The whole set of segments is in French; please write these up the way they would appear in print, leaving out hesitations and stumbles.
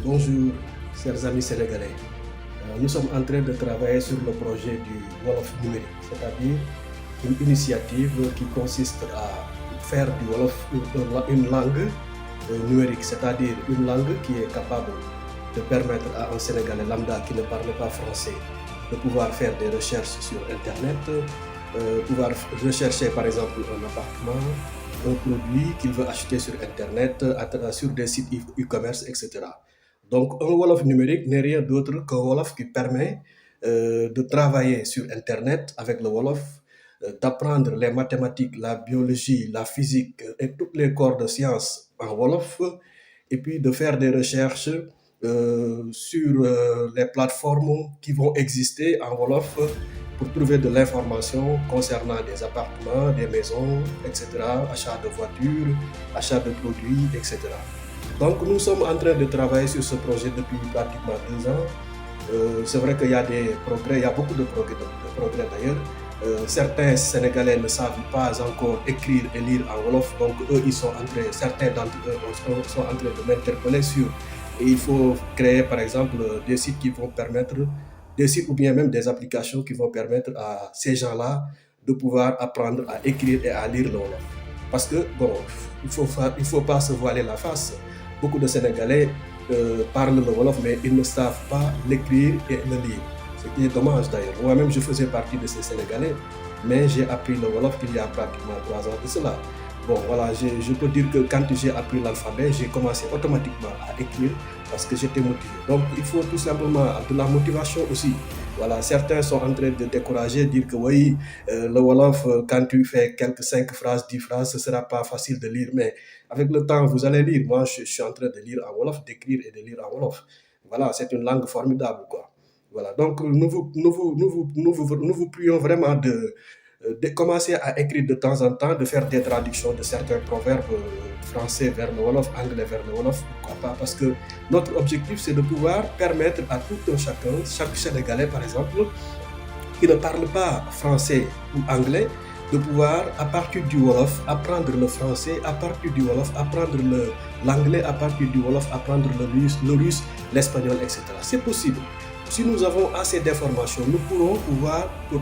Bonjour, chers amis sénégalais. Nous sommes en train de travailler sur le projet du Wolof numérique, c'est-à-dire une initiative qui consiste à faire du Wolof une langue numérique, c'est-à-dire une langue qui est capable de permettre à un Sénégalais lambda qui ne parle pas français de pouvoir faire des recherches sur Internet, pouvoir rechercher par exemple un appartement, un produit qu'il veut acheter sur Internet, sur des sites e-commerce, etc. Donc, un Wolof numérique n'est rien d'autre qu'un Wolof qui permet de travailler sur Internet avec le Wolof, d'apprendre les mathématiques, la biologie, la physique et toutes les corps de sciences en Wolof, et puis de faire des recherches sur les plateformes qui vont exister en Wolof pour trouver de l'information concernant des appartements, des maisons, etc., achat de voitures, achat de produits, etc. Donc nous sommes en train de travailler sur ce projet depuis pratiquement 2 ans. C'est vrai qu'il y a des progrès, il y a beaucoup de progrès d'ailleurs. Certains Sénégalais ne savent pas encore écrire et lire en Wolof, donc certains d'entre eux sont en train de m'interpeller sur. Et il faut créer par exemple des sites qui vont permettre, des sites ou bien même des applications qui vont permettre à ces gens-là de pouvoir apprendre à écrire et à lire le Wolof. Parce que, bon, il faut pas se voiler la face. Beaucoup de Sénégalais parlent le Wolof, mais ils ne savent pas l'écrire et le lire. Ce qui est dommage d'ailleurs. Moi-même, je faisais partie de ces Sénégalais, mais j'ai appris le Wolof il y a pratiquement 3 ans de cela. Bon, voilà, je peux dire que quand j'ai appris l'alphabet, j'ai commencé automatiquement à écrire parce que j'étais motivé. Donc, il faut tout simplement de la motivation aussi. Voilà, certains sont en train de décourager, dire que oui, le Wolof, quand tu fais quelques 5 phrases, 10 phrases, ce ne sera pas facile de lire, mais avec le temps, vous allez lire. Moi, je suis en train de lire en Wolof, d'écrire et de lire en Wolof. Voilà, c'est une langue formidable, quoi. Voilà, donc nous vous prions vraiment de commencer à écrire de temps en temps, de faire des traductions de certains proverbes français vers le Wolof, anglais vers le Wolof, pourquoi pas, parce que notre objectif, c'est de pouvoir permettre à tout un chacun, chaque Sénégalais par exemple, qui ne parle pas français ou anglais, de pouvoir, à partir du Wolof, apprendre le français, à partir du Wolof, apprendre l'anglais, à partir du Wolof, apprendre le russe, l'espagnol, etc. C'est possible. Si nous avons assez d'informations, nous pourrons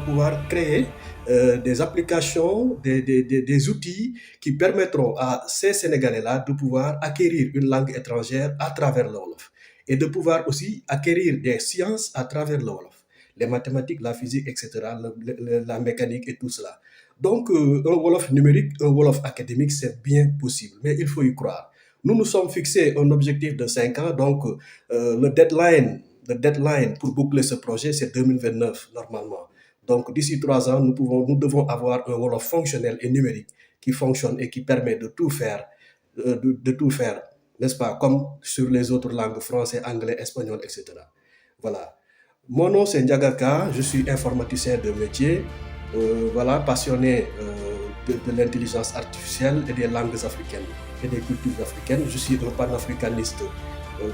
pouvoir créer des applications, des outils qui permettront à ces Sénégalais-là de pouvoir acquérir une langue étrangère à travers le Wolof et de pouvoir aussi acquérir des sciences à travers le Wolof, les mathématiques, la physique, etc., la mécanique et tout cela. Donc, un Wolof numérique, un Wolof académique, c'est bien possible, mais il faut y croire. Nous nous sommes fixés un objectif de 5 ans, donc le deadline pour boucler ce projet, c'est 2029 normalement. Donc, d'ici 3 ans, nous devons avoir un Wolof fonctionnel et numérique qui fonctionne et qui permet de tout faire, de tout faire, n'est-ce pas, comme sur les autres langues, français, anglais, espagnol, etc. Voilà. Mon nom, c'est Ndiagaka, je suis informaticien de métier, voilà, passionné de l'intelligence artificielle et des langues africaines et des cultures africaines. Je suis un panafricaniste, un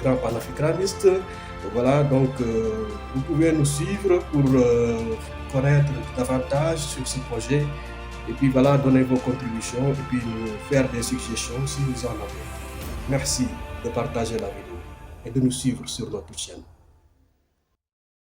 grand panafricaniste. Voilà, donc vous pouvez nous suivre pour connaître davantage sur ce projet et puis voilà, donner vos contributions et puis nous faire des suggestions si vous en avez. Merci de partager la vidéo et de nous suivre sur notre chaîne.